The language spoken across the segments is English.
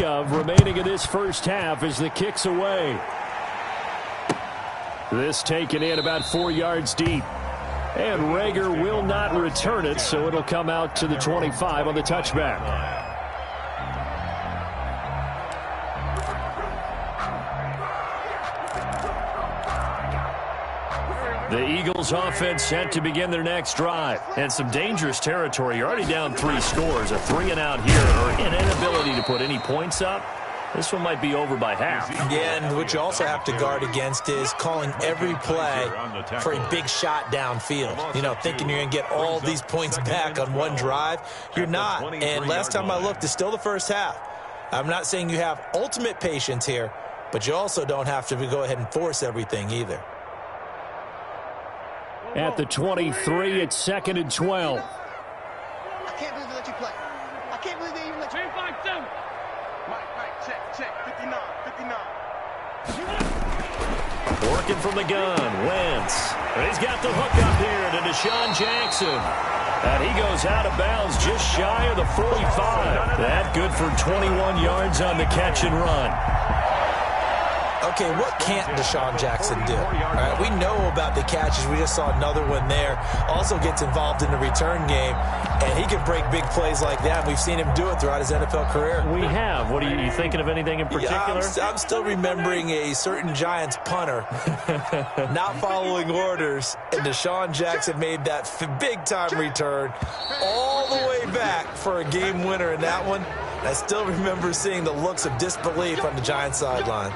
Of remaining in this first half as the kick's away. This taken in about 4 yards deep. And Rager will not return it, so it'll come out to the 25 on the touchback. The Eagles offense set to begin their next drive. And some dangerous territory. You're already down 3 scores. A 3-and-out here or an inability to put any points up. This one might be over by half. Yeah, and what you also have to guard against is calling every play for a big shot downfield. You know, thinking you're going to get all these points back on one drive. You're not. And last time I looked, it's still the first half. I'm not saying you have ultimate patience here, but you also don't have to go ahead and force everything either. At the 23, it's 2nd and 12. I can't believe they let you play. I can't believe they even let you play. Mike, check. 59. Working from the gun, Wentz. And he's got the hook up here to Deshaun Jackson. And he goes out of bounds just shy of the 45. That good for 21 yards on the catch and run. Okay, what can't Deshaun Jackson do? All right, we know about the catches. We just saw another one there. Also gets involved in the return game, and he can break big plays like that. We've seen him do it throughout his NFL career. We have. What are you thinking of anything in particular? Yeah, I'm still remembering a certain Giants punter not following orders, and Deshaun Jackson made that big-time return all the way back for a game winner in that one. I still remember seeing the looks of disbelief on the Giants sideline.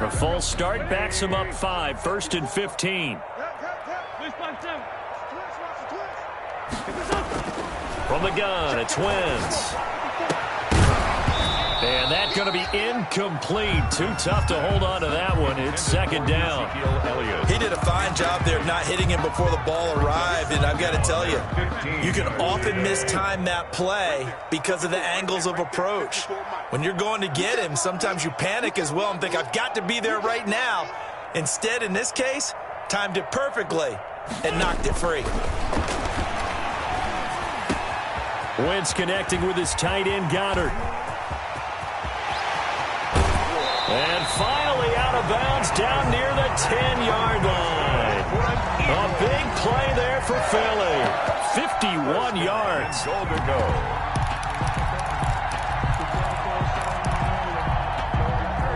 A full start backs him up 5, 1st and 15. From the gun, it's Wentz. And that's going to be incomplete. Too tough to hold on to that one. It's 2nd down. He did a fine job there of not hitting him before the ball arrived. And I've got to tell you, you can often mistime that play because of the angles of approach. When you're going to get him, sometimes you panic as well and think, I've got to be there right now. Instead, in this case, timed it perfectly and knocked it free. Wentz connecting with his tight end, Goddard. And finally out of bounds down near the 10-yard line. A big play there for Philly. 51 yards. Goal to go.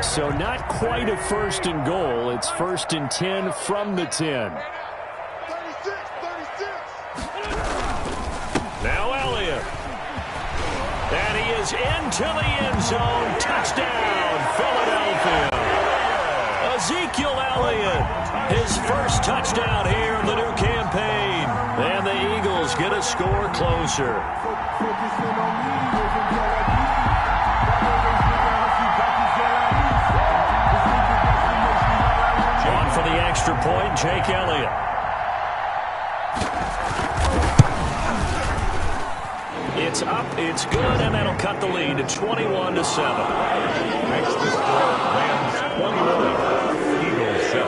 So not quite a 1st and goal. It's 1st and 10 from the 10. 36. Now Elliott. And he is into the end zone. Touchdown, Philadelphia. Ezekiel Elliott, his first touchdown here in the new campaign. And the Eagles get a score closer. On for the extra point, Jake Elliott. It's up, it's good, and that'll cut the lead to 21-7. Next to score, Rams 21, Eagles 7.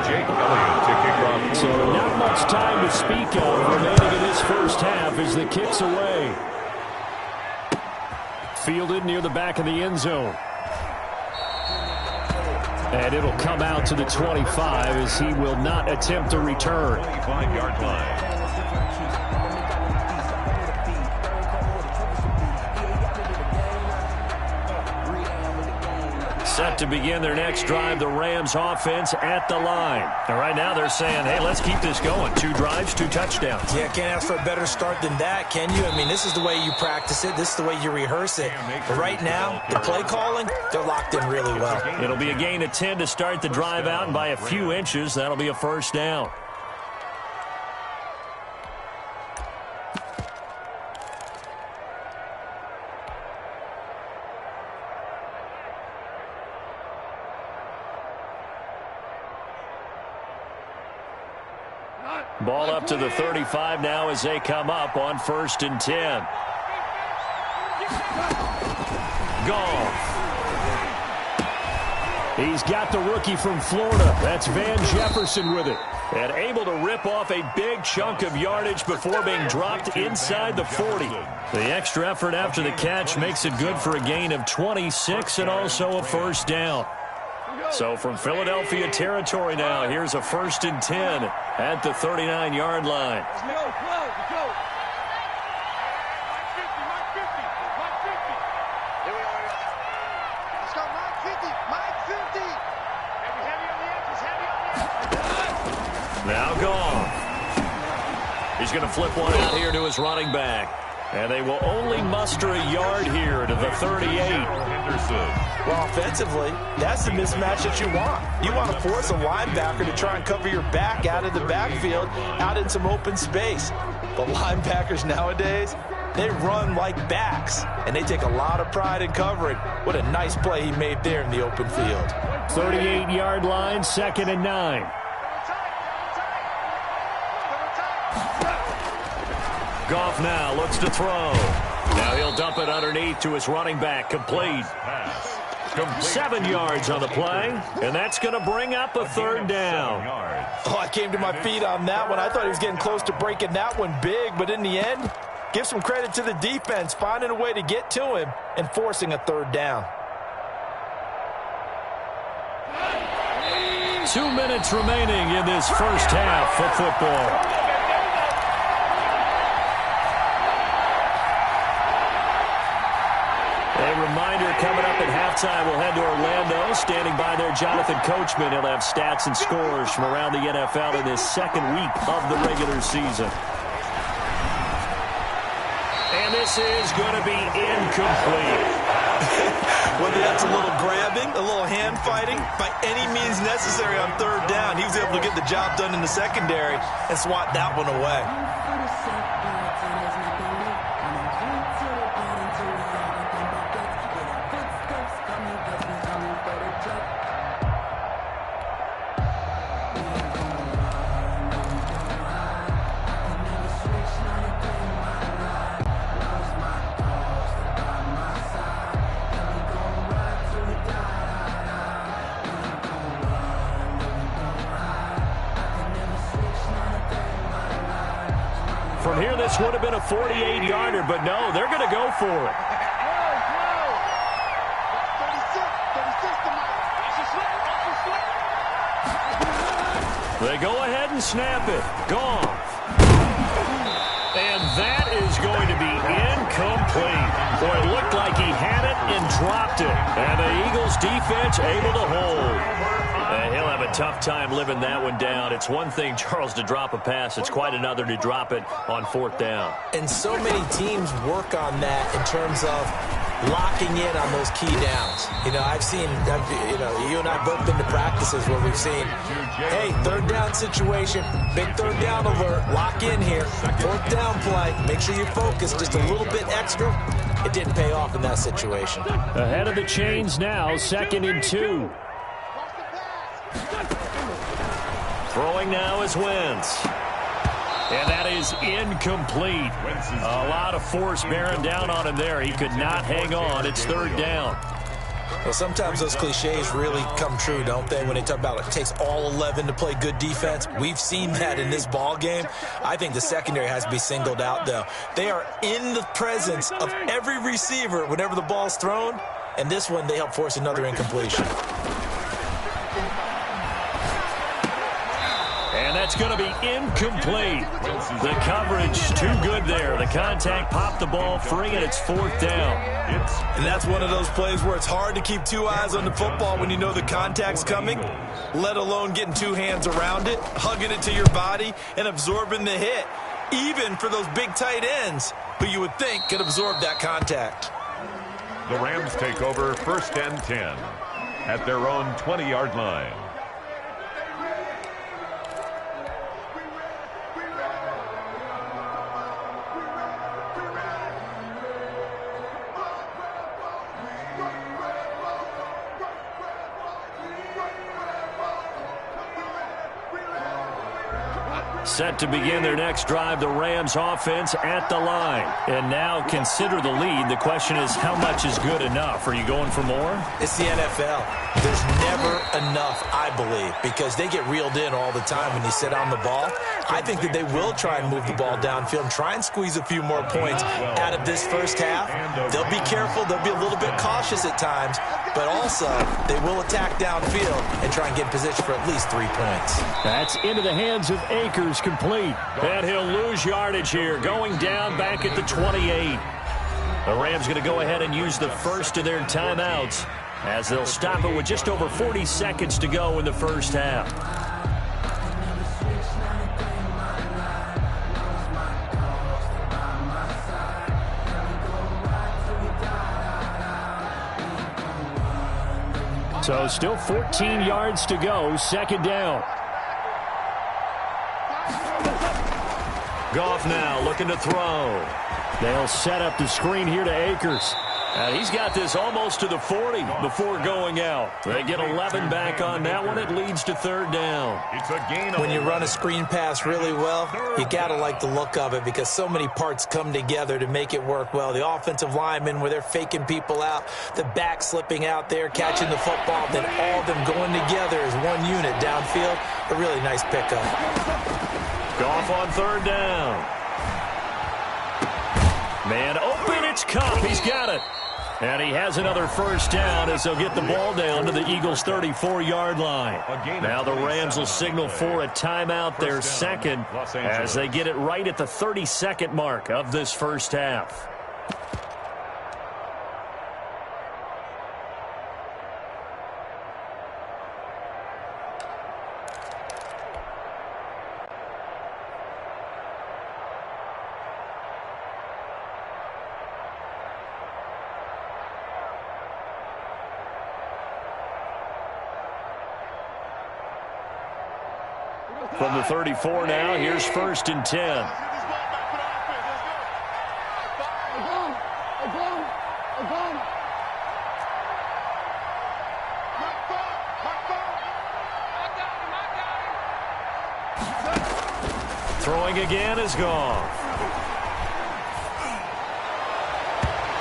Jake Elliott to kick off. So not much time to speak of remaining in this first half as the kick's away. Fielded near the back of the end zone. And it'll come out to the 25 as he will not attempt a return. 25-yard line. Set to begin their next drive, the Rams offense at the line. And right now they're saying, hey, let's keep this going. 2 drives, 2 touchdowns. Yeah, can't ask for a better start than that, can you? I mean, this is the way you practice it. This is the way you rehearse it. But right now, the play calling, they're locked in really well. It'll be a gain of 10 to start the drive out, and by a few inches, that'll be a 1st down. Ball up to the 35 now as they come up on 1st and 10. Goff. He's got the rookie from Florida. That's Van Jefferson with it. And able to rip off a big chunk of yardage before being dropped inside the 40. The extra effort after the catch makes it good for a gain of 26 and also a first down. So from Philadelphia territory now, here's a 1st and 10 at the 39-yard line. Let's go. Let's go. Mike 50. Mike 50. Here we are. Let's go. Mike 50. Mike 50. Heavy on the edges. Heavy on the edges. Now gone. He's going to flip one out here to his running back. And they will only muster a yard here to the 38. Well, offensively, that's the mismatch that you want. You want to force a linebacker to try and cover your back out of the backfield, out in some open space. But linebackers nowadays, they run like backs, and they take a lot of pride in covering. What a nice play he made there in the open field. 38-yard line, 2nd and 9. Goff now looks to throw. Now he'll dump it underneath to his running back. Complete. 7 yards on the play, and that's going to bring up a 3rd down. Oh, I came to my feet on that one. I thought he was getting close to breaking that one big, but in the end, give some credit to the defense, finding a way to get to him and forcing a 3rd down. 2 minutes remaining in this first half of football. A reminder coming up at halftime, we'll head to Orlando. Standing by there, Jonathan Coachman. He'll have stats and scores from around the NFL in this 2nd week of the regular season. And this is going to be incomplete. Whether that's a little grabbing, a little hand fighting, by any means necessary on 3rd down, he was able to get the job done in the secondary and swat that one away. From here, this would have been a 48-yarder, but no, they're going to go for it. 36. They go ahead and snap it. Gone. And that is going to be incomplete. Boy, it looked like he had it and dropped it. And the Eagles defense able to hold. He'll have a tough time living that one down. It's one thing, Charles, to drop a pass. It's quite another to drop it on 4th down. And so many teams work on that in terms of locking in on those key downs. You know, you and I both been to practices where we've seen, hey, 3rd down situation, big 3rd down alert, lock in here, 4th down play, make sure you focus just a little bit extra. It didn't pay off in that situation. Ahead of the chains now, 2nd and 2. Throwing now is Wentz. And that is incomplete. A lot of force bearing down on him there. He could not hang on. It's 3rd down. Well, sometimes those cliches really come true, don't they, when they talk about it takes all 11 to play good defense. We've seen that in this ball game. I think the secondary has to be singled out, though. They are in the presence of every receiver whenever the ball's thrown, and this one they help force another incompletion. And that's going to be incomplete. The coverage too good there. The contact popped the ball free, and it's 4th down. And that's one of those plays where it's hard to keep 2 eyes on the football when you know the contact's coming, let alone getting 2 hands around it, hugging it to your body, and absorbing the hit, even for those big tight ends who you would think could absorb that contact. The Rams take over 1st and 10 at their own 20-yard line. Set to begin their next drive, the Rams offense at the line. And now consider the lead. The question is, how much is good enough? Are you going for more? It's the NFL. There's never enough, I believe, because they get reeled in all the time when you sit on the ball. I think that they will try and move the ball downfield and try and squeeze a few more points out of this first half. They'll be careful. They'll be a little bit cautious at times, but also they will attack downfield and try and get in position for at least 3 points. That's into the hands of Akers, complete. And he'll lose yardage here, going down back at the 28. The Rams going to go ahead and use the first of their timeouts as they'll stop it with just over 40 seconds to go in the first half. So still 14 yards to go, second down. Goff now looking to throw. They'll set up the screen here to Akers. He's got this almost to the 40 before going out. They get 11 back on that one. It leads to third down. It's a gain of when you run a screen pass really well, you got to like the look of it because so many parts come together to make it work well. The offensive linemen where they're faking people out, the back slipping out there, catching the football, then all of them going together as one unit downfield. A really nice pickup. Goff on third down. Man open, it's Kupp. He's got it. And he has another first down as they'll get the ball down to the Eagles' 34-yard line. Now the Rams will signal for a timeout, their second, as they get it right at the 32nd mark of this first half. From the 34 now, here's first and 10. Throwing again is Goff.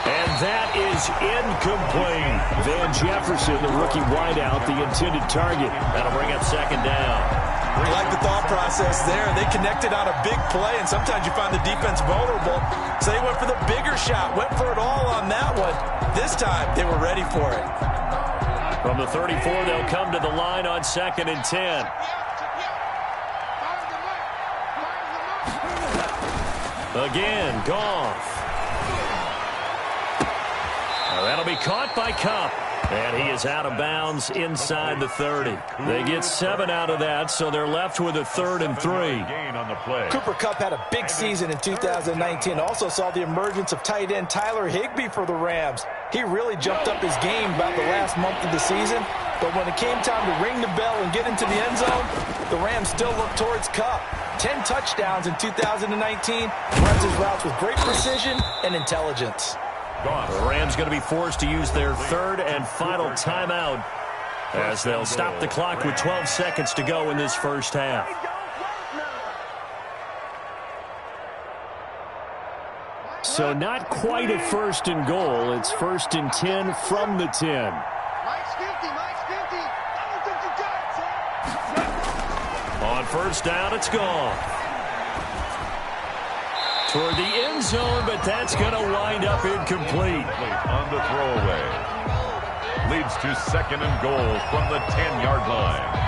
And that is incomplete. Van Jefferson, the rookie wideout, the intended target. That'll bring up second down. I like the thought process there. They connected on a big play, and sometimes you find the defense vulnerable. So they went for the bigger shot, went for it all on that one. This time, they were ready for it. From the 34, they'll come to the line on second and 10. Again, Goff. That'll be caught by Kupp. And he is out of bounds inside the 30. They get 7 out of that, so they're left with a 3rd and 3. Cooper Kupp had a big season in 2019. Also saw the emergence of tight end Tyler Higbee for the Rams. He really jumped up his game about the last month of the season. But when it came time to ring the bell and get into the end zone, the Rams still looked towards Kupp. 10 touchdowns in 2019. Runs his routes with great precision and intelligence. The Rams going to be forced to use their 3rd and final timeout as they'll stop the clock with 12 seconds to go in this first half. So not quite a 1st and goal. It's 1st and 10 from the 10. On first down, it's gone. Toward the end zone, but that's going to wind up incomplete. On the throwaway. Leads to 2nd and goal from the 10-yard line.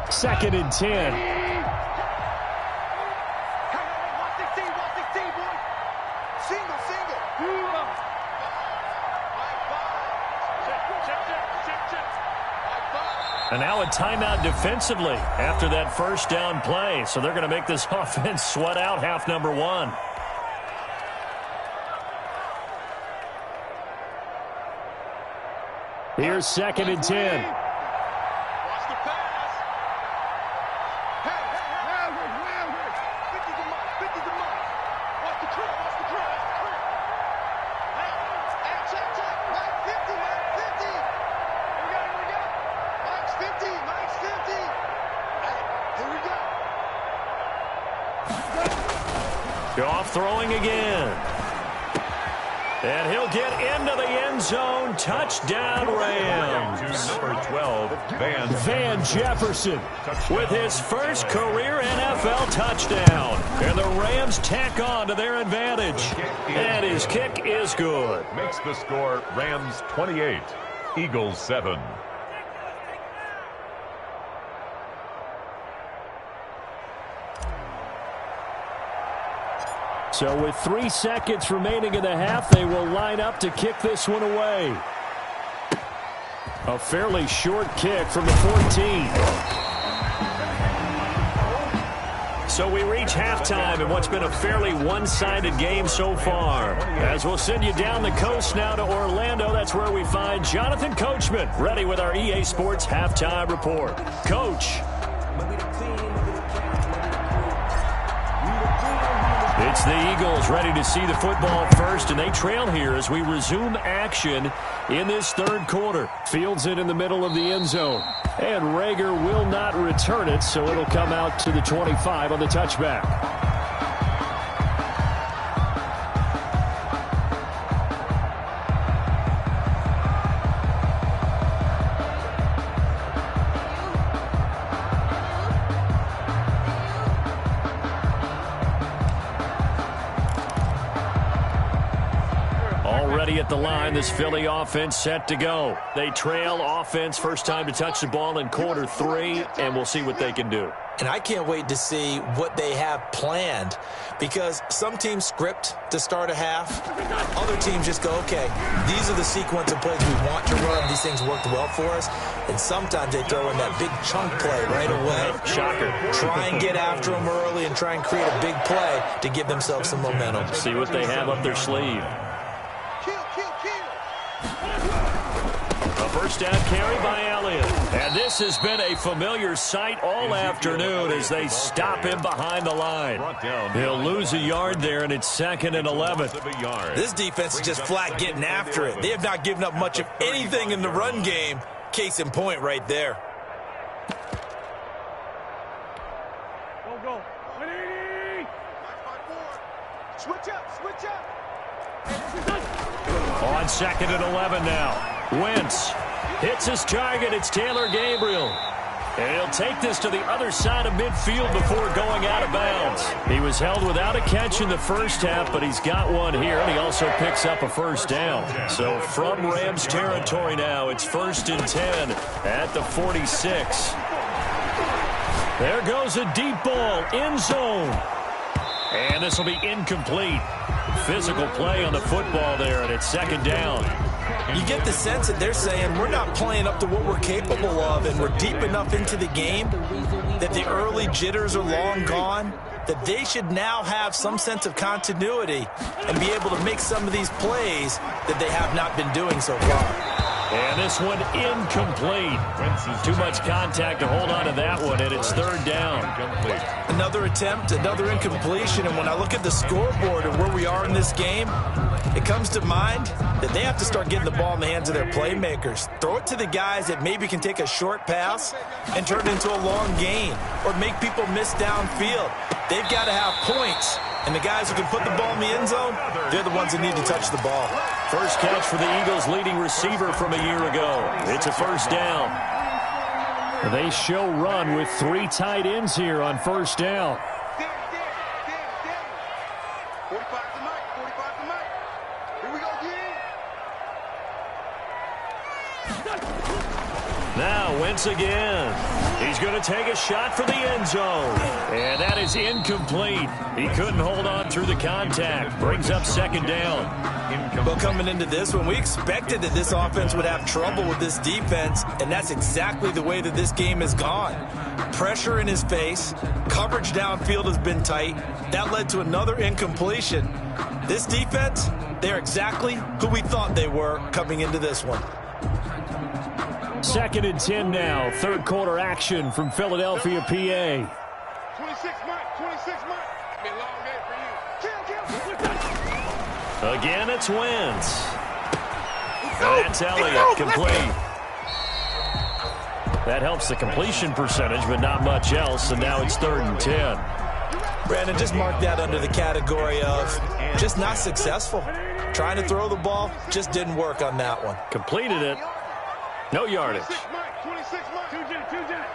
Second and 10. And now a timeout defensively after that first down play. So they're going to make this offense sweat out half number 1. Here's 2nd and 10. throwing again. And he'll get into the end zone. Touchdown, Rams. Number 12, Van Jefferson with his first career NFL touchdown. And the Rams tack on to their advantage. And his kick is good. Makes the score Rams 28, Eagles 7. So with 3 seconds remaining in the half, they will line up to kick this one away. A fairly short kick from the 14. So we reach halftime in what's been a fairly one-sided game so far. As we'll send you down the coast now to Orlando, that's where we find Jonathan Coachman, ready with our EA Sports Halftime Report. Coach. It's the Eagles ready to see the football first, and they trail here as we resume action in this third quarter. Fields it in the middle of the end zone. And Rager will not return it, so it'll come out to the 25 on the touchback. At the line, this Philly offense set to go. They trail offense, first time to touch the ball in quarter 3, and we'll see what they can do. And I can't wait to see what they have planned, because some teams script to start a half. Other teams just go, okay, these are the sequence of plays we want to run. These things worked well for us. And sometimes they throw in that big chunk play right away. Shocker. Try and get after them early and try and create a big play to give themselves some momentum. See what they have up their sleeve. A first down carry by Elliott. And this has been a familiar sight all afternoon as they stop him behind the line. He'll lose a yard there, and it's 2nd and 11. This defense is just flat getting after it. They have not given up much of anything in the run game. Case in point right there. Go. Switch up. On 2nd and 11 now. Wentz hits his target. It's Taylor Gabriel. And he'll take this to the other side of midfield before going out of bounds. He was held without a catch in the first half, but he's got one here, and he also picks up a first down. So from Rams territory now, it's 1st and 10 at the 46. There goes a deep ball, end zone. And this will be incomplete. Physical play on the football there, and it's 2nd down. You get the sense that they're saying we're not playing up to what we're capable of, and we're deep enough into the game that the early jitters are long gone, that they should now have some sense of continuity and be able to make some of these plays that they have not been doing so far. And this one incomplete. Too much contact to hold on to that one, and it's 3rd down. Another attempt, another incompletion, and when I look at the scoreboard and where we are in this game, it comes to mind that they have to start getting the ball in the hands of their playmakers. Throw it to the guys that maybe can take a short pass and turn it into a long gain or make people miss downfield. They've got to have points, and the guys who can put the ball in the end zone, they're the ones that need to touch the ball. First catch for the Eagles' leading receiver from a year ago. It's a first down. They show run with 3 tight ends here on first down. 45 to Mike. Here we go again. Now Wentz again. He's going to take a shot for the end zone. And that is incomplete. He couldn't hold on through the contact. Brings up 2nd down. Well, coming into this one, we expected that this offense would have trouble with this defense, and that's exactly the way that this game has gone. Pressure in his face. Coverage downfield has been tight. That led to another incompletion. This defense, they're exactly who we thought they were coming into this one. 2nd and 10 now. Third quarter action from Philadelphia, PA. 26 Mike. Be a long day for you. Kill. Again, it's Wentz. And that's Elliott, complete. That helps the completion percentage, but not much else, and now it's 3rd and 10. Brandon, just mark that under the category of just not successful. Trying to throw the ball, just didn't work on that one. Completed it. No yardage. 26 Mike. 26 Mike.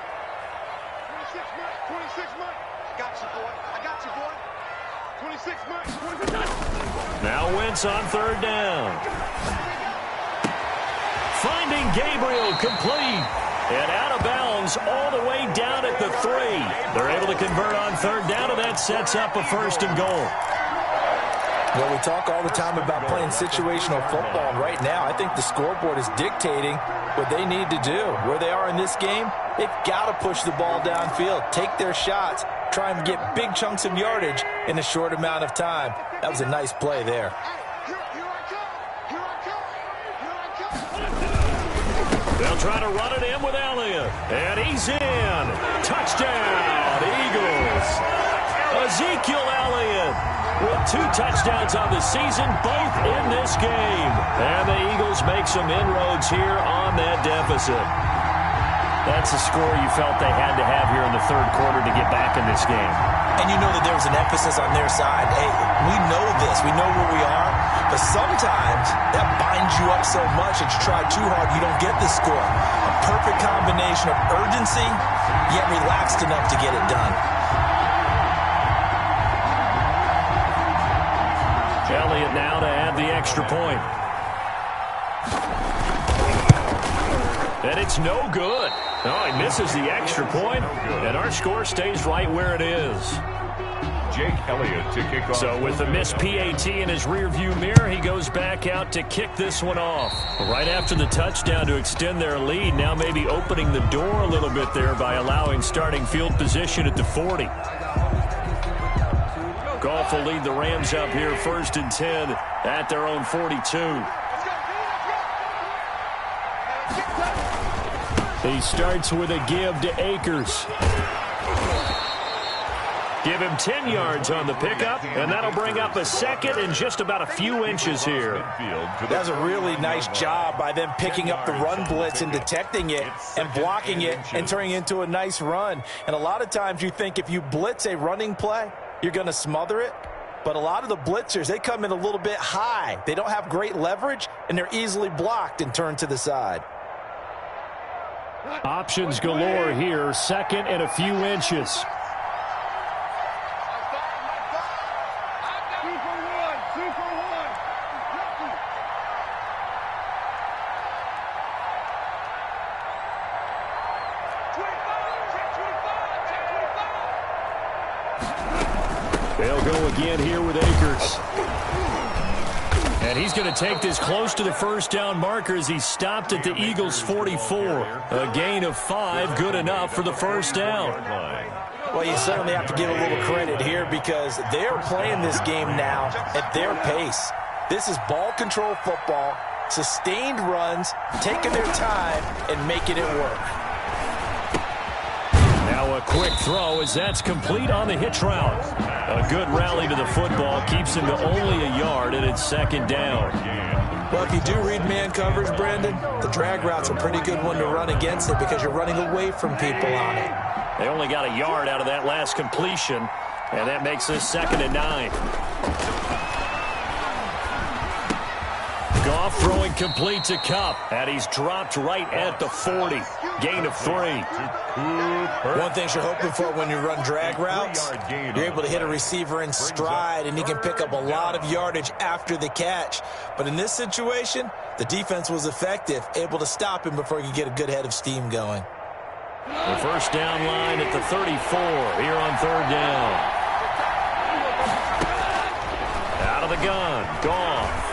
26 Mike. I got you, boy. 26 Mike. Now Wentz on third down. Finding Gabriel, complete. And out of bounds all the way down at the 3. They're able to convert on third down, and that sets up a 1st and goal. Well, we talk all the time about playing situational football, and right now I think the scoreboard is dictating what they need to do. Where they are in this game, they've got to push the ball downfield, take their shots, try and get big chunks of yardage in a short amount of time. That was a nice play there. They'll try to run it in with Elliott. And he's in. Touchdown, Eagles. Ezekiel Elliott with 2 touchdowns on the season, both in this game. And the Eagles make some inroads here on that deficit. That's a score you felt they had to have here in the 3rd quarter to get back in this game. And you know that there was an emphasis on their side. Hey, we know this. We know where we are. But sometimes that binds you up so much that you try too hard, you don't get the score. A perfect combination of urgency, yet relaxed enough to get it done. Elliott now to add the extra point. And it's no good. Oh, he misses the extra point, and our score stays right where it is. Jake Elliott to kick off. So with the missed PAT in his rearview mirror, he goes back out to kick this one off. Right after the touchdown to extend their lead, now maybe opening the door a little bit there by allowing starting field position at the 40. Goff will lead the Rams up here 1st and 10 at their own 42. He starts with a give to Akers. Give him 10 yards on the pickup, and that'll bring up a 2nd and just about a few inches here. That's a really nice job by them picking up the run blitz and detecting it and blocking it and turning it into a nice run. And a lot of times you think if you blitz a running play, you're going to smother it. But a lot of the blitzers, they come in a little bit high. They don't have great leverage, and they're easily blocked and turned to the side. Options galore here, 2nd and a few inches. They'll go again here with Akers. And he's going to take this close to the 1st down marker as he stopped at the Eagles' 44. A gain of 5, good enough for the 1st down. Well, you certainly have to give a little credit here because they're playing this game now at their pace. This is ball control football, sustained runs, taking their time and making it work. Now a quick throw as that's complete on the hitch route. A good rally to the football keeps him to only a yard, and it's 2nd down. Well, if you do read man coverage, Brandon, the drag route's a pretty good one to run against it because you're running away from people on it. They only got a yard out of that last completion, and that makes this 2nd and 9. Goff throwing complete to Kupp, and he's dropped right at the 40. Gain of 3. One thing you're hoping for when you run drag routes, you're able to hit a receiver in stride, and he can pick up a lot of yardage after the catch. But in this situation, the defense was effective, able to stop him before he could get a good head of steam going. The 1st down line at the 34 here on 3rd down. Out of the gun, Goff.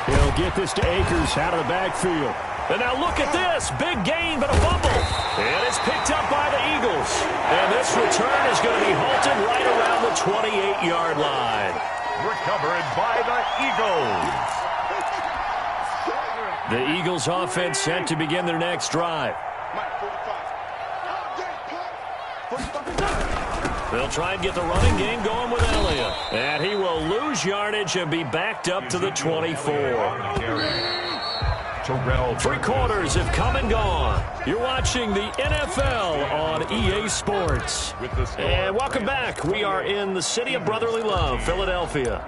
He'll get this to Akers out of the backfield. And now look at this. Big gain, but a fumble. And it's picked up by the Eagles. And this return is going to be halted right around the 28-yard line. Recovered by the Eagles. The Eagles offense set to begin their next drive. They'll try and get the running game going with Elliott. And he will lose yardage and be backed up to the 24. Three quarters have come and gone. You're watching the NFL on EA Sports. And welcome back. We are in the city of brotherly love, Philadelphia.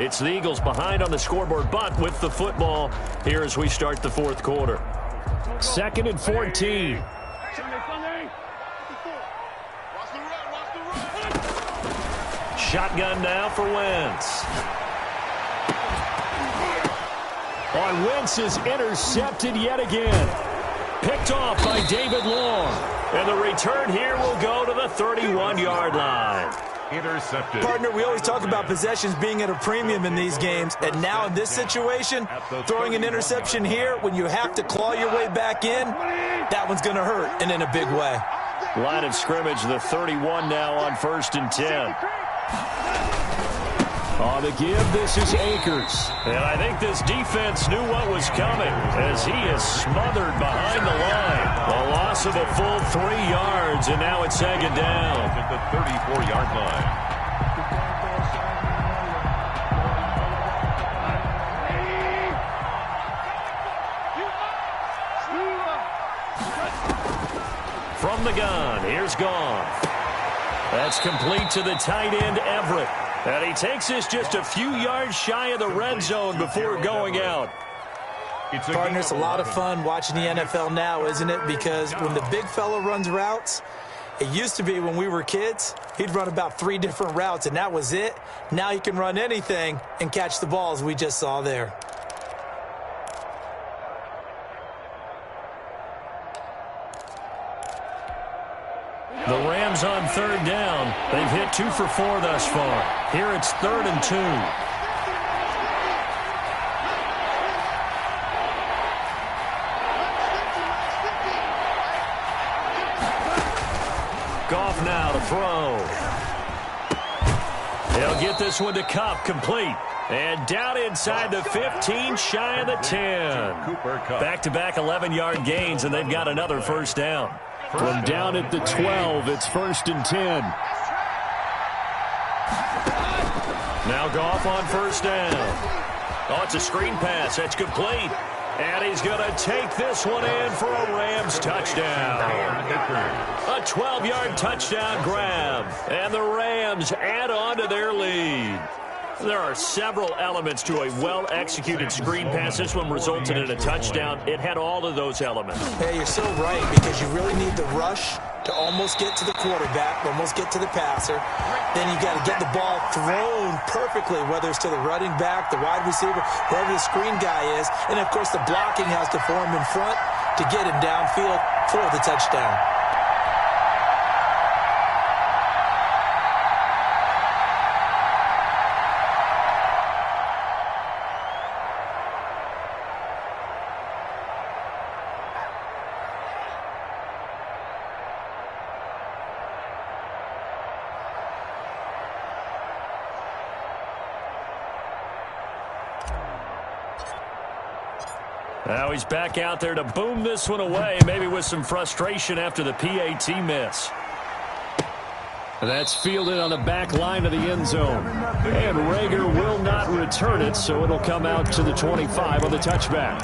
It's the Eagles behind on the scoreboard, but with the football here as we start the fourth quarter. 2nd and 14. Shotgun now for Wentz. On Wentz is intercepted yet again. Picked off by David Long. And the return here will go to the 31-yard line. Intercepted. Partner, we always talk about possessions being at a premium in these games, and now in this situation, throwing an interception here when you have to claw your way back in, that one's going to hurt, and in a big way. Line of scrimmage, the 31 now on 1st and 10. On the give, this is Akers. And I think this defense knew what was coming as he is smothered behind the line. A loss of a full 3 yards, and now it's 2nd down. At the 34-yard line. From the gun, here's Goff. That's complete to the tight end, Everett. And he takes this just a few yards shy of the red zone before going out. Partner, it's a lot of fun watching the NFL now, isn't it? Because when the big fella runs routes, it used to be when we were kids, he'd run about 3 different routes, and that was it. Now he can run anything and catch the balls we just saw there. The Rams on 3rd down. They've hit 2 for 4 thus far. Here it's 3rd and 2. Goff now to throw. He'll get this one to Kupp, complete. And down inside the 15, shy of the 10. Back-to-back 11-yard gains, and they've got another 1st down. From down at the 12, it's 1st and 10. Now Goff on 1st down. Oh, it's a screen pass. That's complete. And he's going to take this one in for a Rams touchdown. A 12-yard touchdown grab. And the Rams add on to their lead. There are several elements to a well-executed screen pass. This one resulted in a touchdown. It had all of those elements. Yeah, you're so right, because you really need the rush to almost get to the quarterback, almost get to the passer. Then you got to get the ball thrown perfectly, whether it's to the running back, the wide receiver, whoever the screen guy is. And, of course, the blocking has to form in front to get him downfield for the touchdown. Now he's back out there to boom this one away, maybe with some frustration after the PAT miss. That's fielded on the back line of the end zone. And Rager will not return it, so it'll come out to the 25 on the touchback.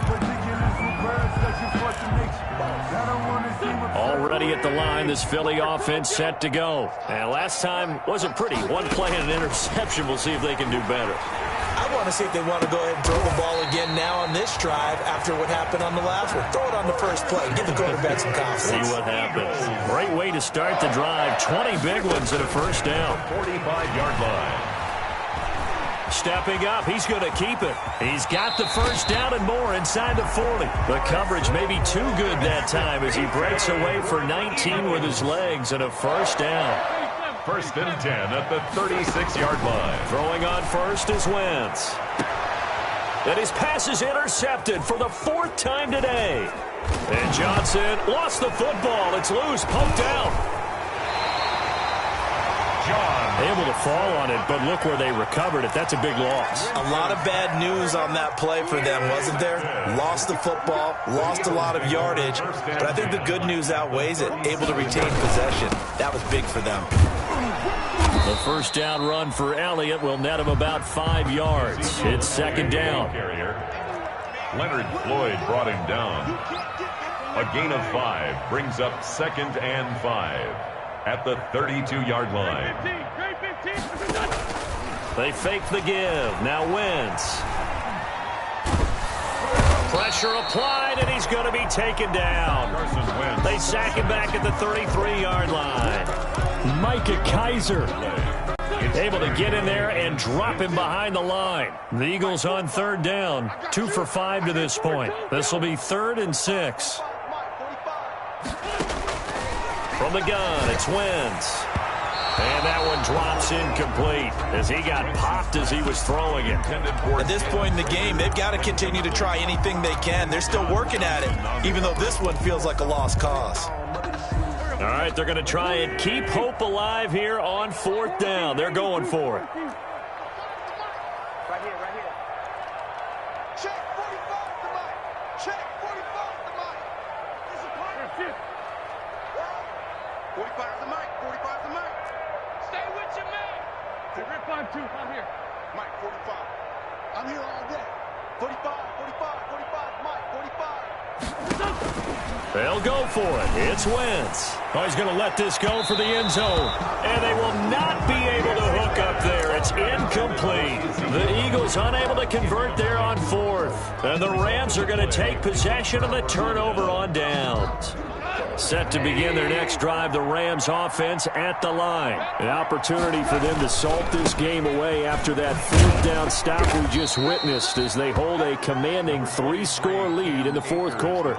Already at the line, this Philly offense set to go. And last time wasn't pretty. One play and an interception. We'll see if they can do better. I want to see if they want to go ahead and throw the ball again now on this drive after what happened on the last one. Throw it on the first play. Give the quarterback some confidence. See what happens. Great way to start the drive. 20 big ones at a 1st down. 45-yard line. Stepping up, he's going to keep it. He's got the 1st down and more inside the 40. The coverage may be too good that time as he breaks away for 19 with his legs and a 1st down. 1st and 10 at the 36-yard line. Throwing on 1st is Wentz. And his pass is intercepted for the 4th time today. And Johnson lost the football. It's loose, poked out. Able to fall on it, but look where they recovered it. That's a big loss. A lot of bad news on that play for them, wasn't there? Lost the football, lost a lot of yardage, but I think the good news outweighs it. Able to retain possession. That was big for them. The 1st down run for Elliott will net him about 5 yards. It's 2nd down. Leonard Floyd brought him down. A gain of 5 brings up 2nd and 5 at the 32-yard line. They fake the give. Now Wentz. Pressure applied, and he's going to be taken down. They sack him back at the 33-yard line. Micah Kaiser able to get in there and drop him behind the line. The Eagles on 3rd down. 2 for 5 to this point. This will be 3rd and 6. From the gun, it's Wentz. And that one drops incomplete as he got popped as he was throwing it. At this point in the game, they've got to continue to try anything they can. They're still working at it, even though this one feels like a lost cause. All right, they're going to try and keep hope alive here on 4th down. They're going for it. Right here. Check 45 to Mike. Check 45 to Mike. This is partnership. 45 to Mike. 45 to Mike. Stay with your man. Rip 5-2. I'm here. Mike, 45. I'm here all day. 45, Mike, 45. They'll go for it. It's Wentz. Oh, he's going to let this go for the end zone. And they will not be able to hook up there. It's incomplete. The Eagles unable to convert there on 4th. And the Rams are going to take possession of the turnover on downs. Set to begin their next drive, the Rams offense at the line. An opportunity for them to salt this game away after that 4th down stop we just witnessed as they hold a commanding 3-score lead in the 4th quarter.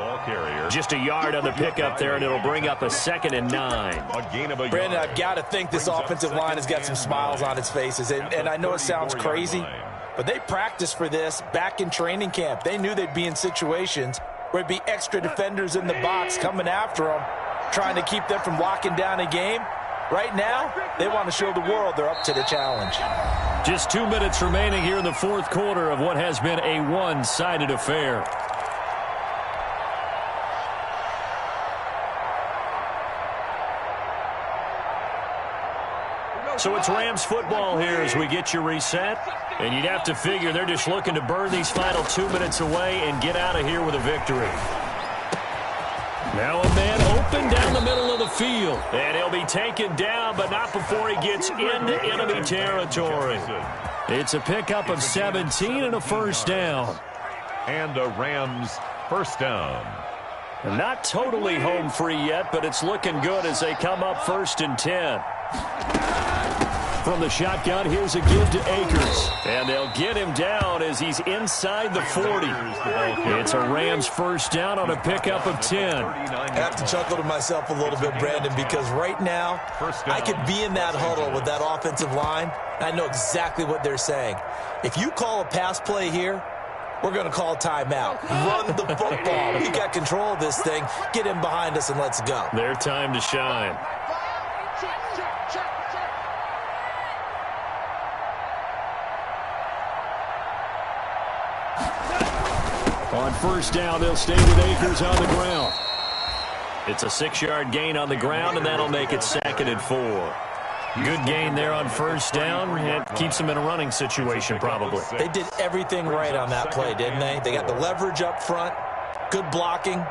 Just a yard on the pickup there, and it'll bring up a 2nd and 9. Brandon, I've got to think this offensive line has got some smiles on its faces. And I know it sounds crazy, but they practiced for this back in training camp. They knew they'd be in situations where it'd be extra defenders in the box coming after them, trying to keep them from locking down a game. Right now, they want to show the world they're up to the challenge. Just 2 minutes remaining here in the 4th quarter of what has been a one-sided affair. So it's Rams football here as we get you reset. And you'd have to figure they're just looking to burn these final 2 minutes away and get out of here with a victory. Now a man open down the middle of the field. And he'll be taken down, but not before he gets into enemy territory. It's a pickup of 17 and a 1st down. And a Rams 1st down. Not totally home free yet, but it's looking good as they come up 1st and 10. From the shotgun, here's a give to Akers. And they'll get him down as he's inside the 40. It's a Rams 1st down on a pickup of 10. I have to chuckle to myself a little bit, Brandon, because right now, I could be in that huddle with that offensive line. I know exactly what they're saying. If you call a pass play here, we're going to call a timeout. Run the football. We got control of this thing. Get him behind us and let's go. Their time to shine. On 1st down, they'll stay with Akers on the ground. It's a 6-yard gain on the ground, and that'll make it 2nd and 4. Good gain there on 1st down. It keeps them in a running situation, probably. They did everything right on that play, didn't they? They got the leverage up front, good blocking,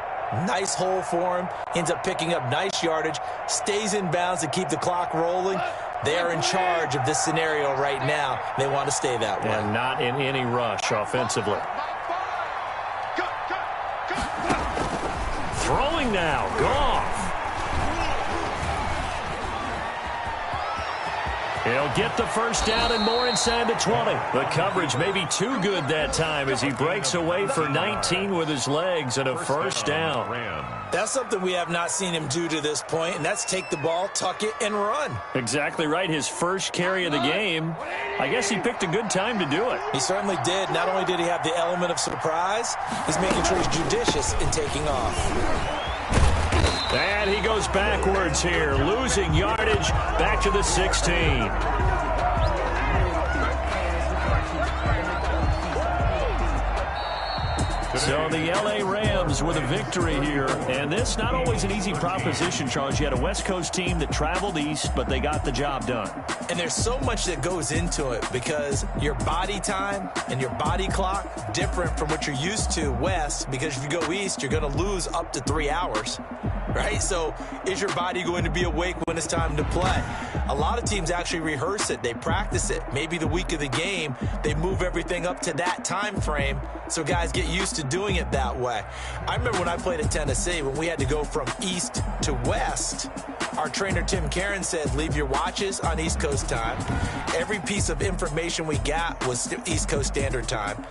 nice hole for him, ends up picking up nice yardage, stays in bounds to keep the clock rolling. They are in charge of this scenario right now. They want to stay that way. And not in any rush offensively. Throwing now, Goff. He'll get the 1st down and more inside the 20. The coverage may be too good that time as he breaks away for 19 with his legs and a 1st down. That's something we have not seen him do to this point, and that's take the ball, tuck it, and run. Exactly right. His first carry of the game. I guess he picked a good time to do it. He certainly did. Not only did he have the element of surprise, he's making sure he's judicious in taking off. And he goes backwards here, losing yardage back to the 16. So the L.A. Rams with a victory here. And this not always an easy proposition, Charles. You had a West Coast team that traveled east, but they got the job done. And there's so much that goes into it because your body time and your body clock different from what you're used to west, because if you go east, you're going to lose up to 3 hours, right? So is your body going to be awake when it's time to play? A lot of teams actually rehearse it. They practice it. Maybe the week of the game, they move everything up to that time frame so guys get used to doing it that way. I remember when I played at Tennessee, when we had to go from east to west, our trainer Tim Karen said, leave your watches on East Coast time. Every piece of information we got was East Coast Standard Time.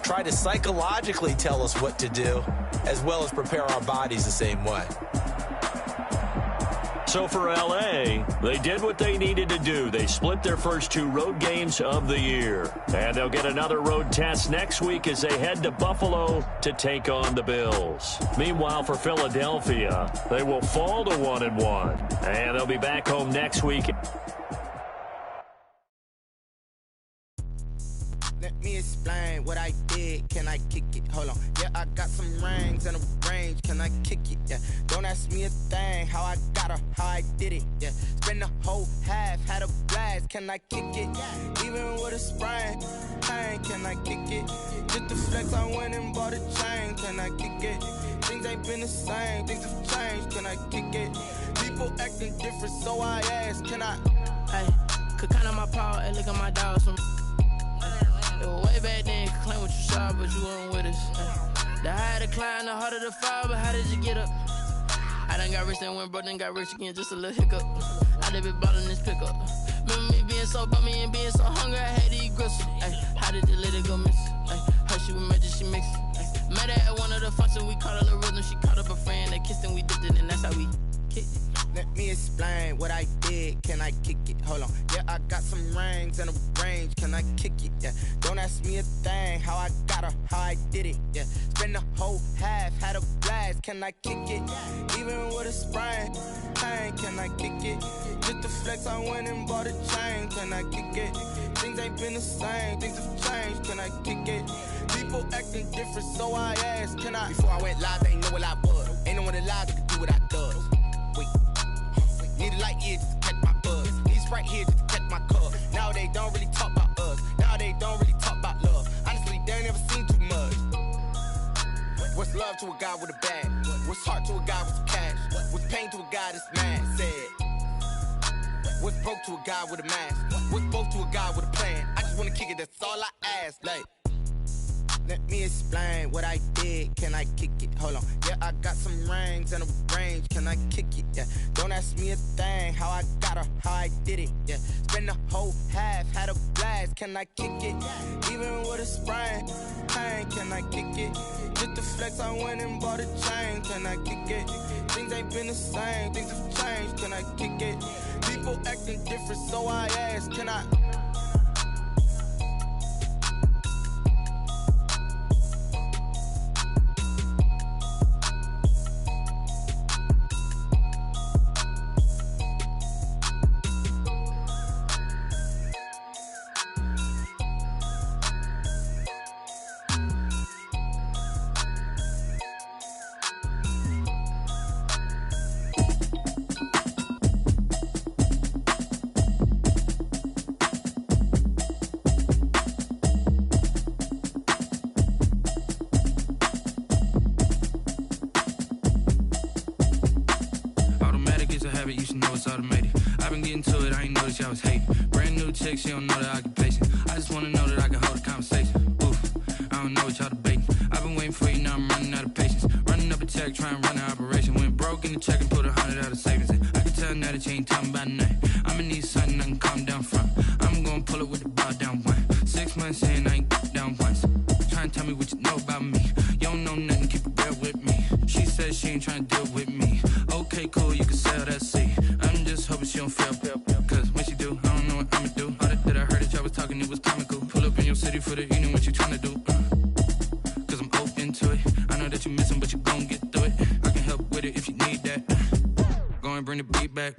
Try to psychologically tell us what to do, as well as prepare our bodies the same way. So for L.A., they did what they needed to do. They split their first 2 road games of the year. And they'll get another road test next week as they head to Buffalo to take on the Bills. Meanwhile, for Philadelphia, they will fall to 1-1. And they'll be back home next week. Let me explain what I did. Can I kick it? Hold on. Yeah, I got some rings and a range. Can I kick it? Yeah. Don't ask me a thing. How I got her, how I did it. Yeah. Spend the whole half, had a blast. Can I kick it? Even with a sprain. Pain, can I kick it? Just the flex, I went and bought a chain. Can I kick it? Things ain't been the same. Things have changed. Can I kick it? People acting different, so I ask. Can I? Hey, could count on my power and look at my dogs. Way back then, you could claim what you saw, but you weren't with us. The higher the climb, the harder the fall, but how did you get up? I done got rich, then went broke, then got rich again, just a little hiccup. I done been ballin' this pickup. Remember me being so bummy and being so hungry, I had to eat gristle. Ay, how did you let it go miss? Ay, how she was magic, she mixed. Met her at one of the functions, we caught a little rhythm, she caught up a friend, they kissed and we dipped it, and that's how we kicked it. Let me explain what I did. Can I kick it? Hold on. Yeah, I got some rings and a range. Can I kick it? Yeah. Don't ask me a thing. How I got her, how I did it. Yeah. Spend the whole half, had a blast. Can I kick it? Even with a sprain. Pain, can I kick it? Just the flex, I went and bought a chain. Can I kick it? Things ain't been the same. Things have changed. Can I kick it? People acting different, so I asked. Can I? Before I went live, they ain't know what I was. Ain't no one alive that could do what I does. Wait. Need a light here just to catch my buzz. Need Sprite here just to catch my cup. Now they don't really talk about us. Now they don't really talk about love. Honestly, they ain't never seen too much. What's love to a guy with a bag? What's heart to a guy with some cash? What's pain to a guy that's mad? Said. What's broke to a guy with a mask? What's both to a guy with a plan? I just wanna kick it, that's all I ask. Like, let me explain what I did. Can I kick it? Hold on. Yeah, I got some rings and a range. Can I kick it? Yeah. Don't ask me a thing. How I got her, how I did it. Yeah. Spend the whole half, had a blast. Can I kick it? Even with a sprain. Pain, can I kick it? Just the flex, I went and bought a chain. Can I kick it? Things ain't been the same. Things have changed. Can I kick it? People acting different, so I ask. Can I? You should know it's automated. I've been getting to it, I ain't noticed y'all was hating. Brand new chick, she don't know the occupation. I just wanna know that I can hold a conversation. Oof, I don't know what y'all debating. I've been waiting for you, now I'm running out of patience. Running up a check, trying to run an operation. Went broke in the check and put 100 out of savings in. I can tell now that you ain't talking about nothing. I'ma need something I can calm down from. I'm gonna pull it with the bar down one. 6 months in, I ain't down once. Trying to tell me what you know about me. You don't know nothing, keep it real with me. She said she ain't trying to deal with me. Okay, cool, you can sell that seat. I'm just hoping she don't fail. Cause when she do, I don't know what I'ma do. All that I heard that y'all was talking, it was comical. Pull up in your city for the evening, what you tryna do? Cause I'm open to it. I know that you missing, but you gon' get through it. I can help with it if you need that. Go and bring the beat back.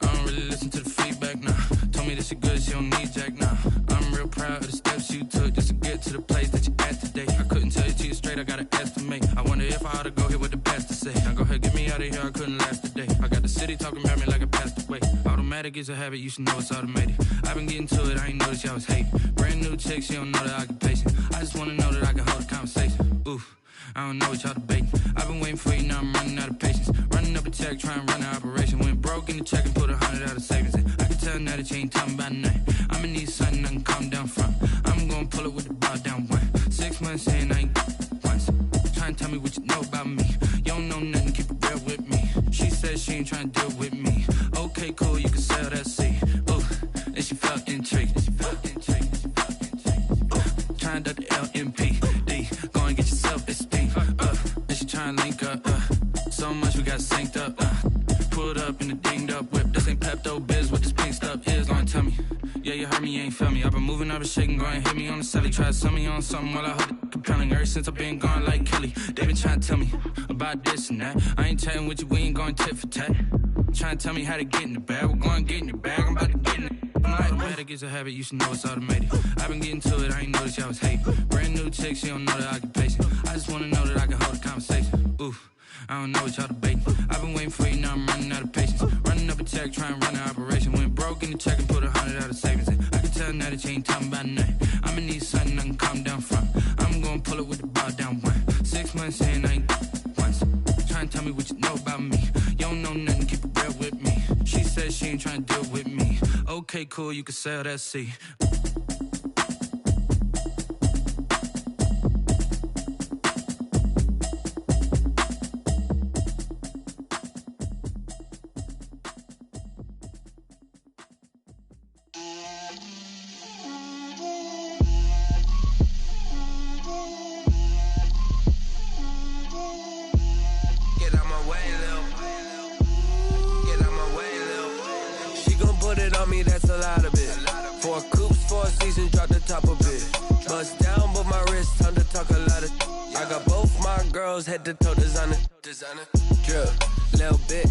I don't really listen to the feedback, nah. Told me that she good, she don't need jack, nah. I'm real proud of the steps you took just to get to the place that you at today. I couldn't tell you to you straight, I gotta estimate. I wonder if I ought to go here with the best to say. Now go ahead, get me out of here, I couldn't last a day. I got the city talking about me like I passed away. Automatic is a habit, you should know it's automated. I've been getting to it, I ain't noticed y'all was hating. Brand new chick, she don't know that I can pace it. I just wanna know that I can hold a conversation. Oof, I don't know what y'all debating. I've been waiting for you, now I'm running out of patience. Running up a check, trying to run an operation. Went broke in the check and put 100 out of savings in. I can tell now that you ain't talking about nothing. I'ma need something I can calm down from. I'm gonna pull it with the ball down one. 6 months in, I ain't once. Trying to tell me what you know about me. You don't know nothing, keep it real with me. She said she ain't trying to deal with me. Okay, cool, you can sell that seed. Ooh, and she felt intrigued. Trying to the LMPD. Go and get yourself esteemed. And she trying to link up. So much we got synced up. Pulled up in the dinged up whip. This ain't Pepto Biz, what this pink stuff is. Long tell me. Yeah, you heard me, you ain't felt me. I've been moving, I've been shaking, go and hit me on the celly. Try to sell me on something while I hold it compelling. Ever since I've been gone like Kelly, they been trying to tell me about this and that. I ain't chatting with you, we ain't going tit for tat. Trying to tell me how to get in the bag, we're going to get in the bag, I'm about to get in it. Automatic is a habit, you should know it's automated. I've been getting to it, I ain't noticed y'all was hating. Brand new chick, she don't know that I can pace it. I just wanna know that I can hold a conversation. Oof, I don't know what y'all debating. I've been waiting for you, now I'm running out of patience. Running up a check, trying to run an operation. Went broke in the check and put 100 out of savings in. I can tell now that you ain't talking about nothing. I'ma need something I can calm down from. I'm gonna pull it with the ball down one. 6 months in, I ain't once. Trying to tell me what you know about me. You don't know nothing, keep it real with me. She said she ain't trying to deal with me. Okay, cool, you can sell that seed. That's a lot of it. 4 coops, 4 seasons, drop the top of it. Bust down, but my wrist, time to talk a lot of. I got both my girls head to toe designer. Drip, little bit.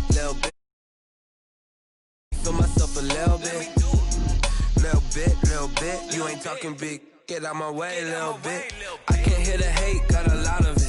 Feel myself a little bit. You ain't talking big. Get out my way, little bit. I can't hear the hate, got a lot of